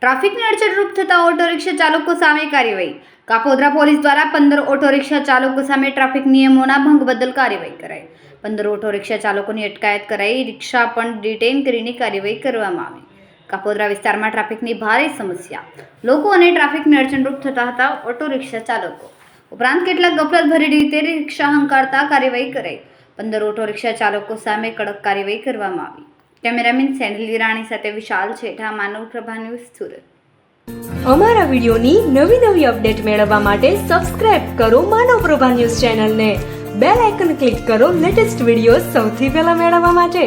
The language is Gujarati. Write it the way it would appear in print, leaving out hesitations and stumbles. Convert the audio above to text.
ટ્રાફિકની અડચણરૂપ થતા ઓટો રિક્ષા ચાલકો સામે કાર્યવાહી. કાપોદ્રા પોલીસ દ્વારા 15 ઓટો રિક્ષા ચાલકો સામે ટ્રાફિક નિયમોના ભંગ બદલ કાર્યવાહી કરાઈ. 15 ઓટો રિક્ષા ચાલકોની અટકાયત કરાઈ. રિક્ષા પણ ડિટેઇન કરીને કાર્યવાહી કરવામાં આવી. કાપોદ્રા વિસ્તારમાં ટ્રાફિકની ભારે સમસ્યા. લોકો અને ટ્રાફિકની અડચણરૂપ થતા હતા ઓટો રિક્ષા ચાલકો. ઉપરાંત કેટલાક ગફલતભરી રીતે રિક્ષા હંકારતા કાર્યવાહી કરાઈ. 15 ઓટો રિક્ષા ચાલકો સામે કડક કાર્યવાહી કરવામાં આવી. કેમેરામેન સેનિલ રાણી સાથે વિશાલ છેઠા, માનવ પ્રભા ન્યૂઝ, સુરત. અમારા વિડીયોની નવી અપડેટ મેળવવા માટે સબસ્ક્રાઇબ કરો માનવ પ્રભા ન્યૂઝ ચેનલને. બેલ આઇકન ક્લિક કરો લેટેસ્ટ વિડીયો સૌથી પહેલા મેળવવા માટે.